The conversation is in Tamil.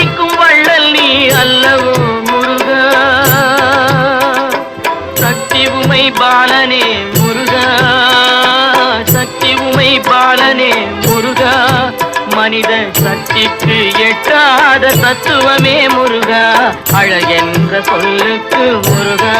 நீக்கும் வள்ளல் நீ அல்லவோ முருகா. சக்தி உமை பாலனே முருகா, சக்தி உமை பாலனே முருகா. மனித சக்திக்கு எட்டாத தத்துவமே முருகா, அழகென்ற சொல்லுக்கு முருகா.